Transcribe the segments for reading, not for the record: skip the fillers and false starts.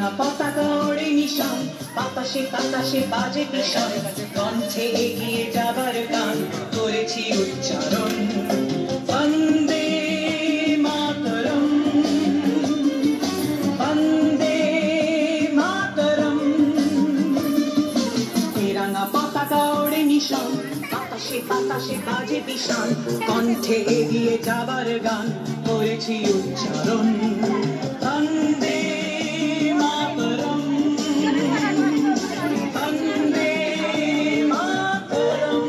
তেরাঙ্গা পতাকা ওড়ে নিশান, বাতাসে বাতাসে বাজে কিশোর, কণ্ঠে এগিয়ে যাবার গান করেছি উচ্চারণ। বন্দে মাতরম, বন্দে মাতরম। তেরাঙ্গা পতাকা ওড়ে নিশান, বাতাসে বাতাসে বাজে বিশান, কণ্ঠে এগিয়ে যাবার গান করেছি উচ্চারণ। বন্দে মাতরম, বন্দে মাতরম।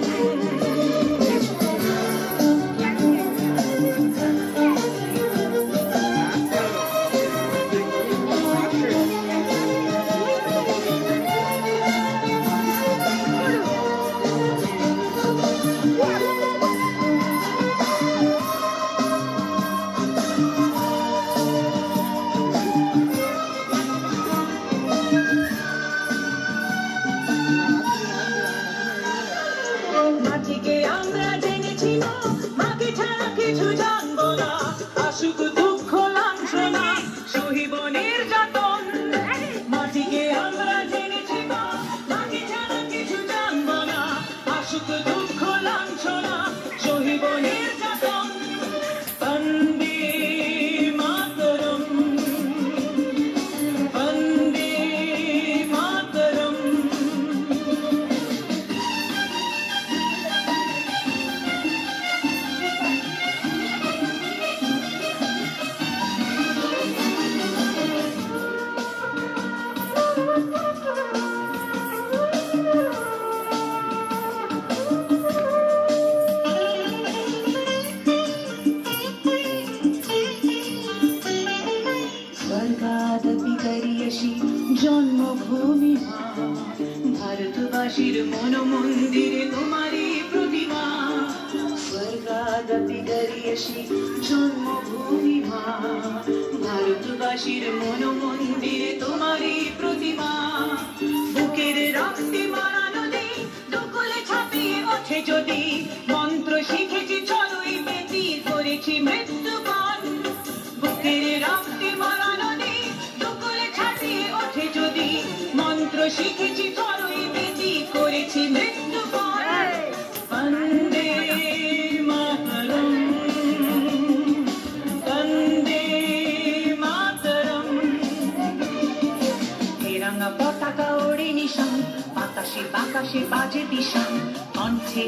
মাটিকে আমরা জেনেছি মা, মাকে ছাড়া কিছু জানবো না। আসুক দুঃখ লাঞ্ছনা, সহিব নির্যাতন। মাটিকে আমরা জেনেছি মা, মাকে ছাড়া কিছু জানবো না। আসুক দুঃখ লাঞ্ছনা, সহিব নির্যাতন। বন্দে মাতরম, বন্দে মাতরম। স্বর্গাদপি গরিয়সী জন্মভূমি মা, ভারতবাসীর মন মন্দিরে তোমারই প্রতিমা। স্বর্গাদপি গরিয়সী জন্মভূমি মা, ভারতবাসীর মন মন্দিরে তোমারই প্রতিমা। বুকের রক্তে মারা নদী দোকলে ছাপিয়ে ওঠে যদি, মন্ত্র শিখেছি চড়ুই বেতি করেছি মৃত্যুবরণ। বুকের রক্তে মারা নদী দোকলে ছাপিয়ে ওঠে যদি, মন্ত্র শিখেছি চড়ুই বেতি করেছি মৃত্যুবরণ। বন্দে মাতরম, বন্দে মাতরম। তেরাঙ্গা পতাকা ওড়ে নিশান, বাতাসে বাতাসে বাজে বিশান, কণ্ঠে